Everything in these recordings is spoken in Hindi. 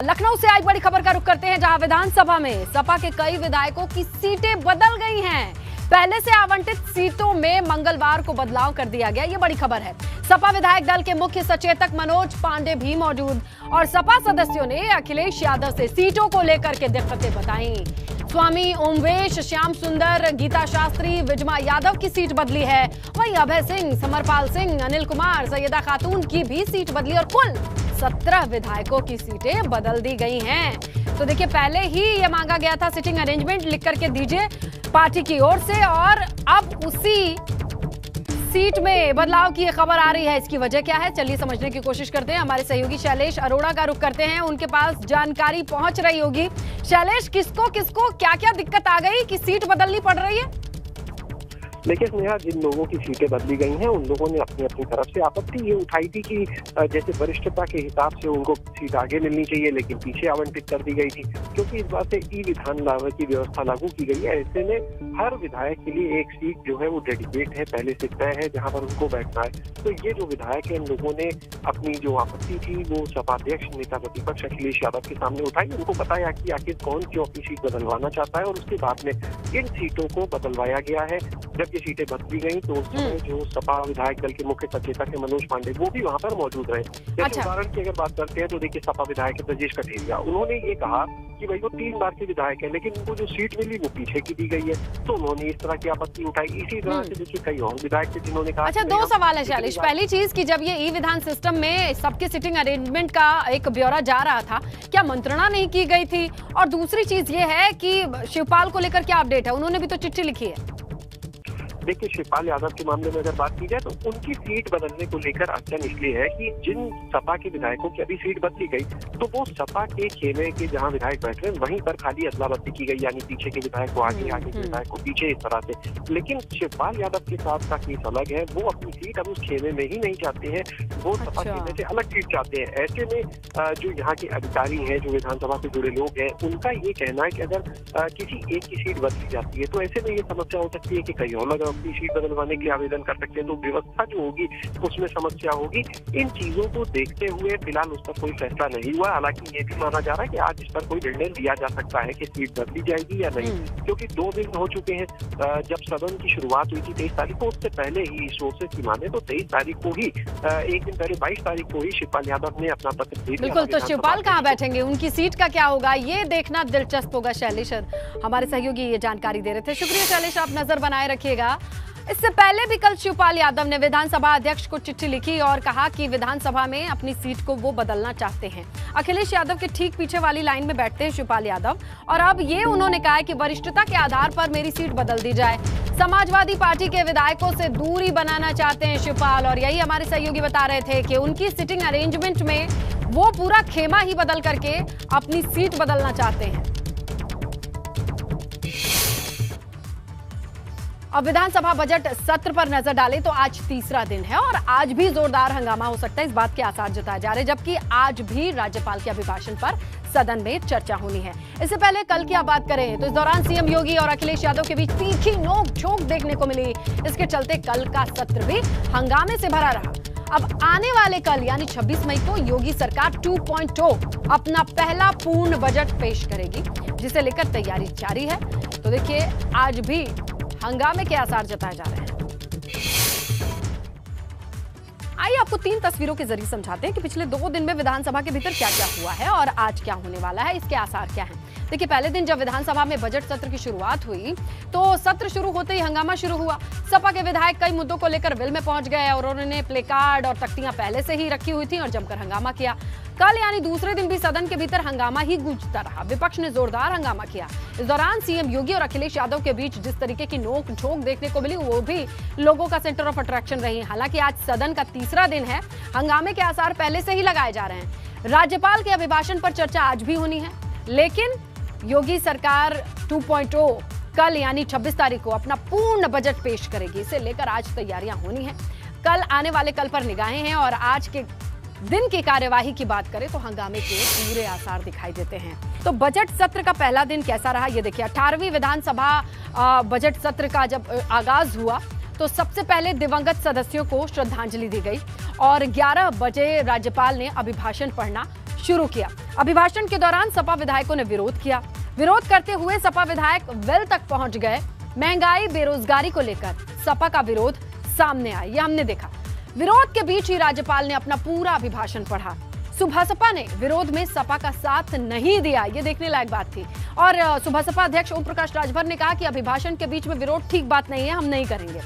लखनऊ से आज बड़ी खबर का रुख करते हैं, जहां विधानसभा में सपा के कई विधायकों की सीटें बदल गई हैं। पहले से आवंटित सीटों में मंगलवार को बदलाव कर दिया गया, ये बड़ी खबर है। सपा विधायक दल के मुख्य सचेतक मनोज पांडे भी मौजूद और सपा सदस्यों ने अखिलेश यादव से सीटों को लेकर के दिक्कतें बताई। स्वामी ओमवेश, श्याम सुंदर, गीता शास्त्री, विजमा यादव की सीट बदली है। वहीं अभय सिंह, समरपाल सिंह, अनिल कुमार, सैयदा खातून की भी सीट बदली और कुल 17 विधायकों की सीटें बदल दी गई हैं। तो देखिए, पहले ही ये मांगा गया था सिटिंग अरेंजमेंट लिख करके दीजिए पार्टी की ओर से, और अब उसी सीट में बदलाव की खबर आ रही है। इसकी वजह क्या है, चलिए समझने की कोशिश करते हैं। हमारे सहयोगी शैलेश अरोड़ा का रुख करते हैं, उनके पास जानकारी पहुंच रही होगी। शैलेश, किसको किसको क्या क्या दिक्कत आ गई कि सीट बदलनी पड़ रही है? देखिए स्नेहा, जिन लोगों की सीटें बदली गई हैं उन लोगों ने अपनी अपनी तरफ से आपत्ति ये उठाई थी कि जैसे वरिष्ठता के हिसाब से उनको सीट आगे मिलनी चाहिए, लेकिन पीछे आवंटित कर दी गई थी। क्योंकि इस बात से ई विधान की व्यवस्था लागू की गई है, ऐसे में हर विधायक के लिए एक सीट जो है वो डेडिकेट है, पहले से तय है जहाँ पर उनको बैठना है। तो ये जो विधायक है, इन लोगों ने अपनी जो आपत्ति थी वो सपा अध्यक्ष नेता प्रतिपक्ष अखिलेश यादव के सामने उठाई। उनको बताया कि आखिर कौन क्यों अपनी सीट बदलवाना चाहता है, और उसके बाद में इन सीटों को बदलवाया गया है। जब ये सीटें बदली गई तो उस समय जो सपा विधायक दल के मुख्य सचेतक है मनोज पांडे, वो भी वहाँ पर मौजूद रहे। जैसे उदाहरण की अगर बात करते हैं तो देखिए, सपा विधायक ब्रजेश कठेरिया, उन्होंने ये कहा कि भाई वो 3 बार के विधायक है, लेकिन उनको जो सीट मिली वो पीछे की दी गई है। तो उन्होंने इस तरह की आपत्ति उठाई। इसी तरह से देखिए कई और विधायक थे जिन्होंने कहा। अच्छा, 2 सवाल है शैलेश। पहली चीज कि जब ये ई विधान सिस्टम में सबके सिटिंग अरेंजमेंट का एक ब्यौरा जा रहा था, क्या मंत्रणा नहीं की गई थी? और दूसरी चीज ये है कि शिवपाल को लेकर क्या अपडेट है? उन्होंने भी तो चिट्ठी लिखी है। देखिए, शिवपाल यादव के मामले में अगर बात की जाए तो उनकी सीट बदलने को लेकर अड़चन इसलिए है कि जिन सपा के विधायकों की अभी सीट बदली गई तो वो सपा के खेमे के जहां विधायक बैठ रहे हैं वहीं पर खाली अदला बदली की गई, यानी पीछे के विधायक को आगे, आगे के विधायक को पीछे, इस तरह से। लेकिन शिवपाल यादव के साथ का केस अलग है। वो अपनी सीट अब उस खेमे में ही नहीं चाहते हैं, वो सपा खेमे से अलग सीट चाहते हैं। ऐसे में जो यहाँ के अधिकारी हैं, जो विधानसभा से जुड़े लोग हैं, उनका ये कहना है कि अगर किसी एक की सीट बदली जाती है तो ऐसे में ये समस्या हो सकती है कि कहीं और लोग सीट बदलवाने के लिए आवेदन कर सकते हैं, तो व्यवस्था जो होगी उसमें समस्या होगी। इन चीजों को देखते हुए फिलहाल उस पर कोई फैसला नहीं हुआ। हालांकि ये भी माना जा रहा है कि आज इस पर कोई निर्णय लिया जा सकता है कि सीट बदली जाएगी या नहीं, क्योंकि 2 दिन हो चुके हैं जब सदन की शुरुआत हुई थी 23 तारीख को। उससे पहले ही सोर्सेस की माने तो 23 तारीख को ही, एक दिन पहले 22 तारीख को ही शिवपाल यादव ने अपना पत्र भेज दिया। बिल्कुल, तो शिवपाल कहाँ बैठेंगे, उनकी सीट का क्या होगा, ये देखना दिलचस्प होगा। शैलेश, हमारे सहयोगी ये जानकारी दे रहे थे। शुक्रिया शैलेश, आप नजर बनाए रखिएगा। इससे पहले भी कल शिवपाल यादव ने विधानसभा अध्यक्ष को चिट्ठी लिखी और कहा कि विधानसभा में अपनी सीट को वो बदलना चाहते हैं। अखिलेश यादव के ठीक पीछे वाली लाइन में बैठते हैं शिवपाल यादव, और अब ये उन्होंने कहा है कि वरिष्ठता के आधार पर मेरी सीट बदल दी जाए। समाजवादी पार्टी के विधायकों से दूरी बनाना चाहते हैं शिवपाल, और यही हमारे सहयोगी बता रहे थे कि उनकी सिटिंग अरेंजमेंट में वो पूरा खेमा ही बदल करके अपनी सीट बदलना चाहते हैं। अब विधानसभा बजट सत्र पर नजर डालें तो आज तीसरा दिन है और आज भी जोरदार हंगामा हो सकता है, इस बात के आसार जताए जा रहे हैं। जबकि आज भी राज्यपाल के अभिभाषण पर सदन में चर्चा होनी है। इससे पहले कल की आप बात करें तो इस दौरान सीएम योगी और अखिलेश यादव के बीच तीखी नोक-झोंक देखने को मिली। इसके चलते कल का सत्र भी हंगामे से भरा रहा। अब आने वाले कल यानी 26 मई को योगी सरकार 2.0 अपना पहला पूर्ण बजट पेश करेगी, जिसे लेकर तैयारी जारी है। तो देखिए, आज भी हंगामे के आसार जताए जा रहे हैं। आइए आपको 3 तस्वीरों के जरिए समझाते हैं कि पिछले 2 दिन में विधानसभा के भीतर क्या क्या हुआ है और आज क्या होने वाला है, इसके आसार क्या हैं। देखिए, पहले दिन जब विधानसभा में बजट सत्र की शुरुआत हुई तो सत्र शुरू होते ही हंगामा शुरू हुआ। सपा के विधायक कई मुद्दों को लेकर वेल में पहुंच गए और उन्होंने प्ले कार्ड और तख्तियां पहले से ही रखी हुई थी और जमकर हंगामा किया। कल यानी दूसरे दिन भी सदन के भीतर हंगामा ही गूंजता रहा। विपक्ष ने जोरदार हंगामा किया। इस दौरान सीएम योगी और अखिलेश यादव के बीच जिस तरीके की नोक झोंक देखने को मिली वो भी लोगों का सेंटर ऑफ अट्रैक्शन रही। हालांकि आज सदन का तीसरा दिन है, हंगामे के आसार पहले से ही लगाए जा रहे हैं। राज्यपाल के अभिभाषण पर चर्चा आज भी होनी है, लेकिन योगी सरकार 2.0 कल यानी 26 तारीख को अपना पूर्ण बजट पेश करेगी। इसे लेकर आज तैयारियां होनी है। कल आने वाले कल पर निगाहें हैं और आज के दिन की कार्यवाही की बात करें तो हंगामे के पूरे आसार दिखाई देते हैं। तो बजट सत्र का पहला दिन कैसा रहा ये देखिए। 18वीं विधानसभा बजट सत्र का जब आगाज हुआ तो सबसे पहले दिवंगत सदस्यों को श्रद्धांजलि दी गई और 11 बजे राज्यपाल ने अभिभाषण पढ़ना शुरू किया। अभिभाषण के दौरान सपा विधायकों ने विरोध किया। विरोध करते हुए सपा विधायक वेल तक पहुंच गए। महंगाई बेरोजगारी को लेकर सपा का विरोध सामने आया, ये हमने देखा। विरोध के बीच ही राज्यपाल ने अपना पूरा अभिभाषण पढ़ा। सुबह सपा ने विरोध में सपा का साथ नहीं दिया, ये देखने लायक बात थी। और सुबह सपा अध्यक्ष ओम प्रकाश राजभर ने कहा कि अभिभाषण के बीच में विरोध ठीक बात नहीं है, हम नहीं करेंगे।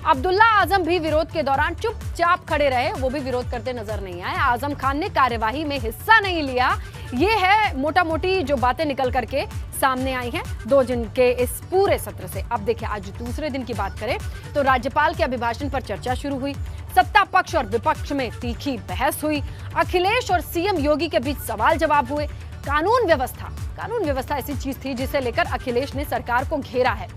अब्दुल्ला आजम भी विरोध के दौरान चुपचाप खड़े रहे, वो भी विरोध करते नजर नहीं आए। आजम खान ने कार्यवाही में हिस्सा नहीं लिया। ये है मोटा मोटी जो बातें निकल करके सामने आई हैं 2 दिन के इस पूरे सत्र से। अब देखिए, आज दूसरे दिन की बात करें तो राज्यपाल के अभिभाषण पर चर्चा शुरू हुई। सत्ता पक्ष और विपक्ष में तीखी बहस हुई। अखिलेश और सीएम योगी के बीच सवाल जवाब हुए। कानून व्यवस्था ऐसी चीज थी जिसे लेकर अखिलेश ने सरकार को घेरा है।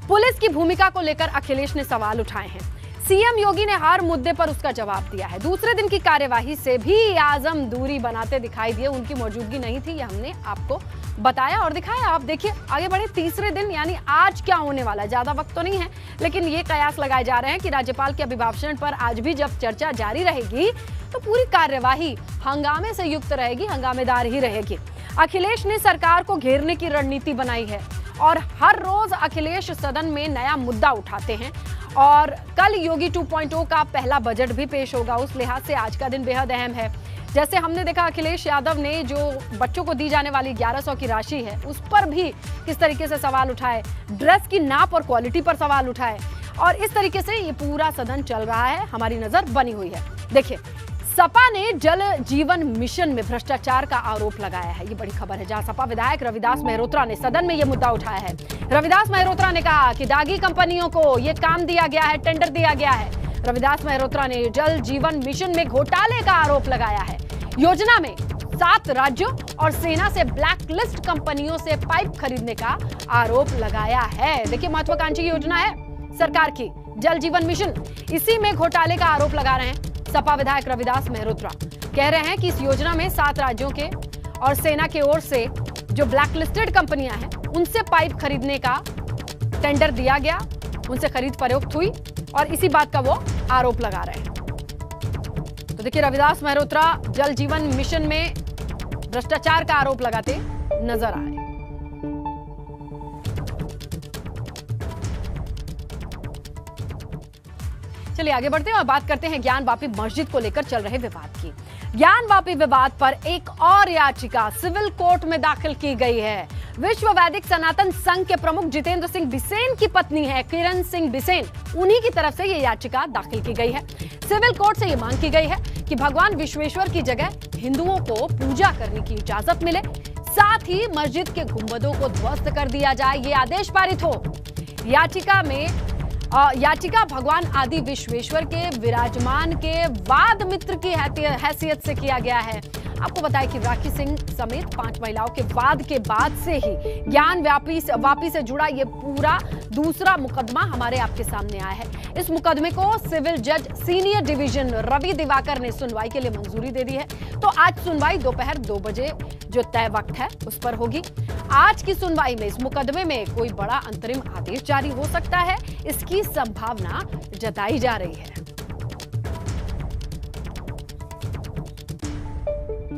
पुलिस की भूमिका को लेकर अखिलेश ने सवाल उठाए हैं। सीएम योगी ने हर मुद्दे पर उसका जवाब दिया है। दूसरे दिन की कार्यवाही से भी आजम दूरी बनाते दिखाई दिए, उनकी मौजूदगी नहीं थी, ये हमने आपको बताया और दिखाया। आप देखिए, आगे बढ़े तीसरे दिन, यानी आज क्या होने वाला है। ज्यादा वक्त तो नहीं है, लेकिन ये कयास लगाए जा रहे हैं कि राज्यपाल के अभिभाषण पर आज भी जब चर्चा जारी रहेगी तो पूरी कार्यवाही हंगामे से युक्त रहेगी, हंगामेदार ही रहेगी। अखिलेश ने सरकार को घेरने की रणनीति बनाई है और हर रोज अखिलेश सदन में नया मुद्दा उठाते हैं। और कल योगी 2.0 का पहला बजट भी पेश होगा, उस लिहाज से आज का दिन बेहद अहम है। जैसे हमने देखा, अखिलेश यादव ने जो बच्चों को दी जाने वाली 1100 की राशि है उस पर भी किस तरीके से सवाल उठाए, ड्रेस की नाप और क्वालिटी पर सवाल उठाए, और इस तरीके से ये पूरा सदन चल रहा है। हमारी नजर बनी हुई है। देखिए, सपा ने जल जीवन मिशन में भ्रष्टाचार का आरोप लगाया है, ये बड़ी खबर है, जहां सपा विधायक रविदास मेहरोत्रा ने सदन में यह मुद्दा उठाया है। रविदास मेहरोत्रा ने कहा कि दागी कंपनियों को यह काम दिया गया है, टेंडर दिया गया है। रविदास मेहरोत्रा ने जल जीवन मिशन में घोटाले का आरोप लगाया है। योजना में 7 राज्यों और सेना से ब्लैक लिस्ट कंपनियों से पाइप खरीदने का आरोप लगाया है। देखिए, महत्वाकांक्षी योजना है सरकार की जल जीवन मिशन, इसी में घोटाले का आरोप लगा रहे हैं सपा विधायक रविदास मेहरोत्रा। कह रहे हैं कि इस योजना में 7 राज्यों के और सेना की ओर से जो ब्लैकलिस्टेड कंपनियां हैं उनसे पाइप खरीदने का टेंडर दिया गया, उनसे खरीद फरोख्त हुई और इसी बात का वो आरोप लगा रहे हैं। तो देखिए, रविदास मेहरोत्रा जल जीवन मिशन में भ्रष्टाचार का आरोप लगाते नजर आए। चलिए आगे बढ़ते हैं और बात करते हैं ज्ञानवापी मस्जिद को लेकर चल रहे विवाद की। ज्ञानवापी विवाद पर एक और याचिका सिविल कोर्ट में दाखिल की गई है। विश्व वैदिक सनातन संघ के प्रमुख जितेंद्र सिंह बिसेन की पत्नी है किरण सिंह बिसेन, उन्हीं की तरफ से ये याचिका दाखिल की गई है। सिविल कोर्ट से ये मांग की गई है कि भगवान विश्वेश्वर की जगह हिंदुओं को पूजा करने की इजाजत मिले, साथ ही मस्जिद के गुंबदों को ध्वस्त कर दिया जाए, ये आदेश पारित हो। याचिका भगवान आदि विश्वेश्वर के विराजमान के वाद मित्र की हैसियत से किया गया है। आपको बताएं कि राखी सिंह समेत 5 महिलाओं के वाद के बाद से ही ज्ञानवापी से जुड़ा ये पूरा दूसरा मुकदमा हमारे आपके सामने आया है। इस मुकदमे को सिविल जज सीनियर डिवीजन रवि दिवाकर ने सुनवाई के लिए मंजूरी दे दी है। तो आज सुनवाई दोपहर 2 बजे जो तय वक्त है उस पर होगी। आज की सुनवाई में इस मुकदमे में कोई बड़ा अंतरिम आदेश जारी हो सकता है, इसकी संभावना जताई जा रही है।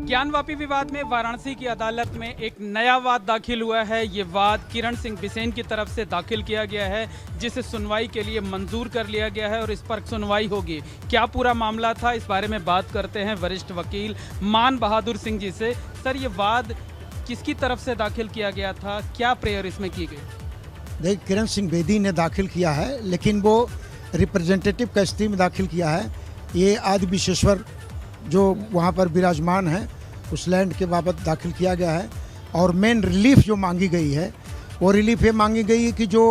ज्ञानवापी विवाद में वाराणसी की अदालत में एक नया वाद दाखिल हुआ है। ये वाद किरण सिंह बिसेन की तरफ से दाखिल किया गया है, जिसे सुनवाई के लिए मंजूर कर लिया गया है और इस पर सुनवाई होगी। क्या पूरा मामला था, इस बारे में बात करते हैं वरिष्ठ वकील मान बहादुर सिंह जी से। सर, ये वाद किसकी तरफ से दाखिल किया गया था, क्या प्रेयर इसमें की गई? देखिए, किरण सिंह बेदी ने दाखिल किया है, लेकिन वो रिप्रेजेंटेटिव का स्थिति में दाखिल किया है। ये आदि विश्वेश्वर जो वहाँ पर विराजमान है उस लैंड के बाबत दाखिल किया गया है। और मेन रिलीफ जो मांगी गई है वो रिलीफ ये मांगी गई है कि जो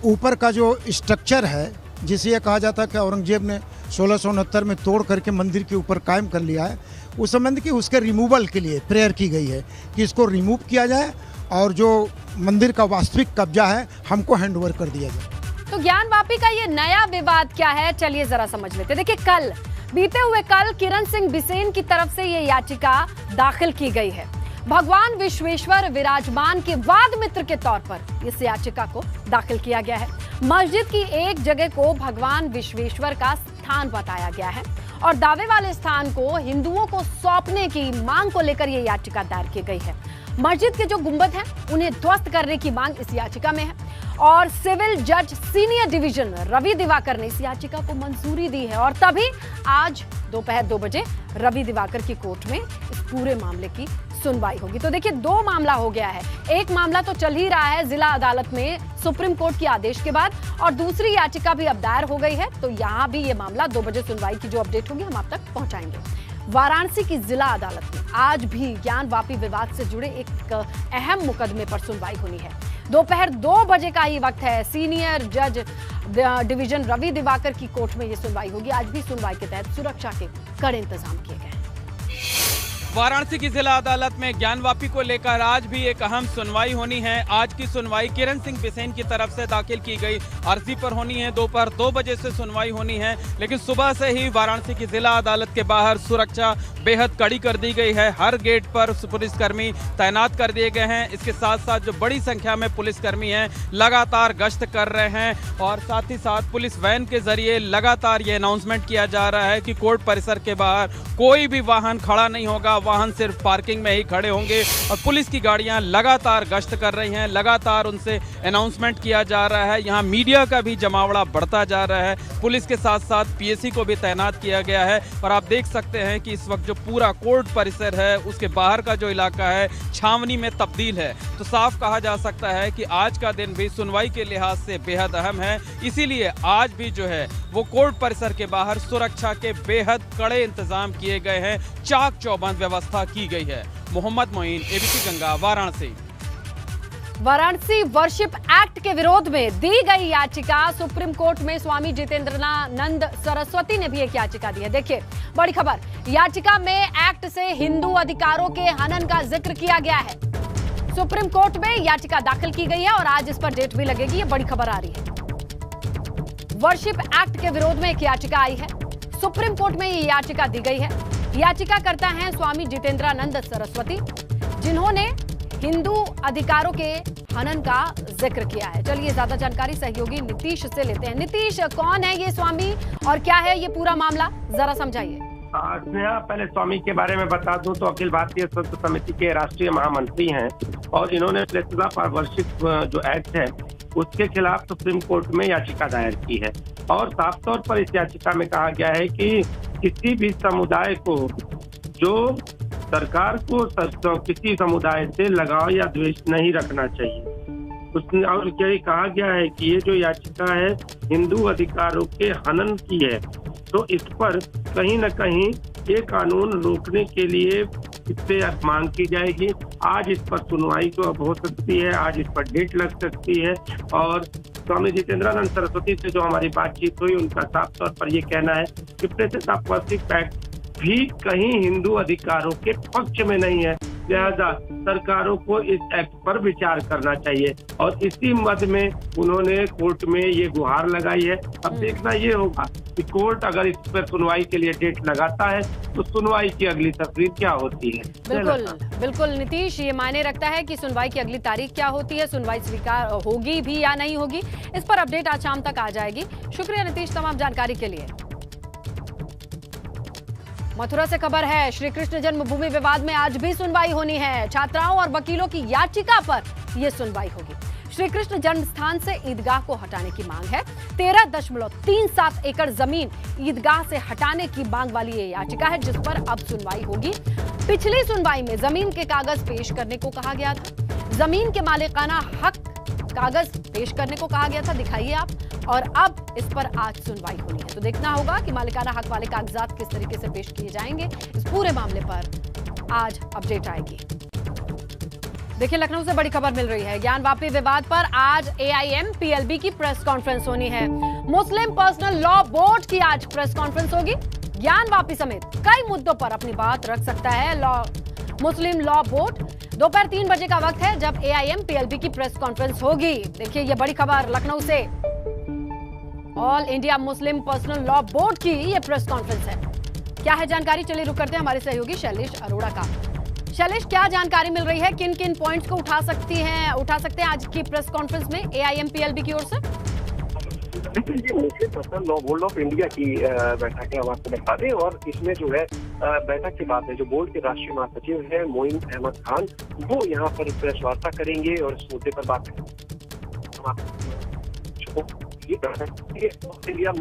ऊपर का जो स्ट्रक्चर है, जिसे ये कहा जाता है कि औरंगजेब ने 1669 में तोड़ करके मंदिर के ऊपर कायम कर लिया है, उस संबंध की उसके रिमूवल के लिए प्रेयर की गई है कि इसको रिमूव किया जाए और जो मंदिर का वास्तविक कब्जा है हमको हैंडओवर कर दिया जाए। तो ज्ञानवापी का ये नया विवाद क्या है, चलिए जरा समझ लेते। देखिए, बीते हुए कल किरण सिंह बिसेन की तरफ से ये याचिका दाखिल की गई है। भगवान विश्वेश्वर विराजमान के वाद मित्र के तौर पर इस याचिका को दाखिल किया गया है। मस्जिद की एक जगह को भगवान विश्वेश्वर का स्थान बताया गया है और दावे वाले स्थान को हिंदुओं को सौंपने की मांग को लेकर यह याचिका दायर की गई है। मस्जिद के जो गुंबद हैं उन्हें ध्वस्त करने की मांग इस याचिका में है और सिविल जज सीनियर डिवीजन रवि दिवाकर ने इस याचिका को मंजूरी दी है और तभी आज दोपहर 2 बजे रवि दिवाकर की कोर्ट में इस पूरे मामले की सुनवाई होगी। तो देखिए 2 मामला हो गया है, एक मामला तो चल ही रहा है जिला अदालत में सुप्रीम कोर्ट के आदेश के बाद और दूसरी याचिका भी अब दायर हो गई है। तो यहाँ भी ये मामला 2 बजे सुनवाई की जो अपडेट होगी हम आप तक पहुंचाएंगे। वाराणसी की जिला अदालत में आज भी ज्ञान वापी विवाद से जुड़े एक अहम मुकदमे पर सुनवाई होनी है। दोपहर 2 बजे का ही वक्त है। सीनियर जज डिवीजन रवि दिवाकर की कोर्ट में यह सुनवाई होगी। आज भी सुनवाई के तहत सुरक्षा के कड़े इंतजाम किए गए हैं। वाराणसी की जिला अदालत में ज्ञान वापी को लेकर आज भी एक अहम सुनवाई होनी है। आज की सुनवाई किरण सिंह बिसेन की तरफ से दाखिल की गई अर्जी पर होनी है। दोपहर 2 बजे से सुनवाई होनी है, लेकिन सुबह से ही वाराणसी की जिला अदालत के बाहर सुरक्षा बेहद कड़ी कर दी गई है। हर गेट पर पुलिसकर्मी तैनात कर दिए गए हैं। इसके साथ साथ जो बड़ी संख्या में पुलिसकर्मी हैं लगातार गश्त कर रहे हैं और साथ ही साथ पुलिस वैन के जरिए लगातार ये अनाउंसमेंट किया जा रहा है कि कोर्ट परिसर के बाहर कोई भी वाहन खड़ा नहीं होगा, वाहन सिर्फ पार्किंग में ही खड़े होंगे और पुलिस की गाड़ियां लगातार गश्त कर रही हैं। लगातार उनसे अनाउंसमेंट किया जा रहा है। यहां मीडिया का भी जमावड़ा बढ़ता जा रहा है। पुलिस के साथ साथ पीएसी को भी तैनात किया गया है और आप देख सकते हैं कि इस वक्त जो पूरा कोर्ट परिसर है उसके बाहर का जो इलाका है छावनी में तब्दील है। तो साफ कहा जा सकता है कि आज का दिन भी सुनवाई के लिहाज से बेहद अहम है। इसीलिए आज भी जो है वो कोर्ट परिसर के बाहर सुरक्षा के बेहद कड़े इंतजाम किए गए हैं। चाक चौबंद व्यवस्था की गई है। Mohammad Moin, ABP Ganga, Varanasi. Varanasi worship act के विरोध में दी गई याचिका सुप्रीम कोर्ट में स्वामी जितेंद्रानंद सरस्वती ने भी एक याचिका दी है। देखिए बड़ी खबर, याचिका में एक्ट से हिंदू अधिकारों के हनन का जिक्र किया गया है। सुप्रीम कोर्ट में याचिका दाखिल की गई है और आज इस पर डेट भी लगेगी। ये बड़ी खबर आ रही है। वर्शिप एक्ट के विरोध में एक याचिका आई है। सुप्रीम कोर्ट में ये याचिका दी गई है। याचिकाकर्ता हैं स्वामी जितेंद्रानंद सरस्वती, जिन्होंने हिंदू अधिकारों के हनन का जिक्र किया है। चलिए ज्यादा जानकारी सहयोगी नीतीश से लेते हैं। नीतीश, कौन है ये स्वामी और क्या है ये पूरा मामला, जरा समझाइए। पहले स्वामी के बारे में बता दूं तो अखिल भारतीय संत समिति के राष्ट्रीय महामंत्री हैं और इन्होंने प्लेसेस ऑफ वर्शिप जो एक्ट है उसके खिलाफ सुप्रीम कोर्ट में याचिका दायर की है और साफ तौर पर इस याचिका में कहा गया है कि किसी भी समुदाय को जो सरकार को किसी समुदाय से लगाव या द्वेष नहीं रखना चाहिए। उसने और क्या कहा गया है कि ये जो याचिका है हिंदू अधिकारों के हनन की है, तो इस पर कहीं न कहीं ये कानून रोकने के लिए इससे मांग की जाएगी। आज इस पर सुनवाई तो अब हो सकती है, आज इस पर डेट लग सकती है और स्वामी जितेंद्रानंद सरस्वती से जो हमारी बातचीत हुई उनका साफ तौर पर ये कहना है कि प्लेसेस ऑफ वर्शिप एक्ट भी कहीं हिंदू अधिकारों के पक्ष में नहीं है, लिहाजा सरकारों को इस एक्ट पर विचार करना चाहिए और इसी मद में उन्होंने कोर्ट में ये गुहार लगाई है। अब देखना ये होगा कि कोर्ट अगर इस पर सुनवाई के लिए डेट लगाता है तो सुनवाई की अगली तस्वीर क्या होती है। बिल्कुल नीतीश, ये मायने रखता है कि सुनवाई की अगली तारीख क्या होती है, सुनवाई स्वीकार होगी भी या नहीं होगी। इस पर अपडेट आज शाम तक आ जाएगी। शुक्रिया नीतीश तमाम जानकारी के लिए। मथुरा से खबर है, श्री कृष्ण जन्मभूमि विवाद में आज भी सुनवाई होनी है। छात्राओं और वकीलों की याचिका पर यह सुनवाई होगी। श्री कृष्ण जन्म स्थान से ईदगाह को हटाने की मांग है। 13.37 एकड़ जमीन ईदगाह से हटाने की मांग वाली ये याचिका है, जिस पर अब सुनवाई होगी। पिछली सुनवाई में जमीन के कागज पेश करने को कहा गया था। जमीन के मालिकाना हक कागज पेश करने को कहा गया था, दिखाइए आप, और अब इस पर आज सुनवाई होनी है। तो देखना होगा कि मालिकाना हक वाले कागजात किस तरीके से पेश किए जाएंगे। इस पूरे मामले पर आज अपडेट आएगी। देखिए लखनऊ से बड़ी खबर मिल रही है। ज्ञान वापी विवाद पर आज AIMPLB की प्रेस कॉन्फ्रेंस होनी है। मुस्लिम पर्सनल लॉ बोर्ड की आज प्रेस कॉन्फ्रेंस होगी। ज्ञान वापी समेत कई मुद्दों पर अपनी बात रख सकता है मुस्लिम लॉ बोर्ड। दोपहर 3 बजे का वक्त है जब AIMPLB की प्रेस कॉन्फ्रेंस होगी। देखिए ये बड़ी खबर लखनऊ से, all India Muslim personal law board की ये प्रेस कॉन्फ्रेंस है। क्या है जानकारी, चलिए रुक करते हैं हमारे सहयोगी शैलेश अरोड़ा का। शैलेश, क्या जानकारी मिल रही है, किन किन पॉइंट्स को उठा सकते हैं आज की प्रेस कॉन्फ्रेंस में AIMPLB की ओर से? देखिए, ये Muslim personal law board of India की बैठक है, हम आपको बता दें। और इसमें जो है बैठक के बाद में जो बोर्ड के राष्ट्रीय महासचिव है मोइन अहमद खान, वो यहाँ पर प्रेस वार्ता करेंगे और इस मुद्दे पर बात करेंगे। ये बैठक Australia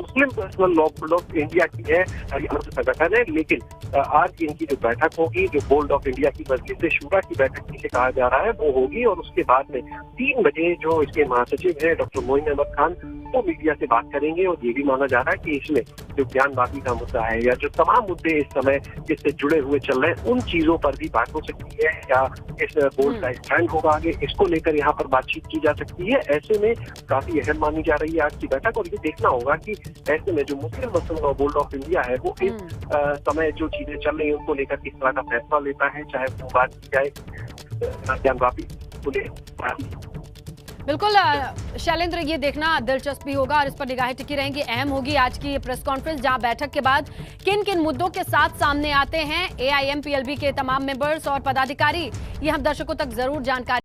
Muslim personal law board of India की है, संगठन है, लेकिन आज इनकी जो बैठक होगी, जो बोर्ड ऑफ इंडिया की मजलिस शूरा की बैठक जिसे कहा जा रहा है, वो होगी। और उसके बाद में 3 बजे जो इसके महासचिव है डॉक्टर मोइन अहमद खान, वो मीडिया से बात करेंगे। और ये भी माना जा रहा है कि इसमें जो बयानबाजी का मुद्दा है या जो तमाम मुद्दे इस समय इससे जुड़े हुए चल रहे हैं, उन चीजों पर भी बात हो सकती है, या इस बोर्ड का स्टैंड होगा आगे, इसको लेकर यहाँ पर बातचीत की जा सकती है। ऐसे में काफी अहम मानी जा रही है आज की बैठक। और ये देखना होगा कि ऐसे में जो Muslim personal law board of India है, वो इस समय जो चीजें चल रही है उनको लेकर किस तरह का फैसला लेता है, चाहे वो बात की जाए बयानबाजी को लेकर। बिल्कुल शैलेंद्र, ये देखना दिलचस्प भी होगा और इस पर निगाहें टिकी रहेंगी। अहम होगी आज की प्रेस कॉन्फ्रेंस, जहां बैठक के बाद किन किन मुद्दों के साथ सामने आते हैं AIMPLB के तमाम मेंबर्स और पदाधिकारी, ये हम दर्शकों तक जरूर जानकारी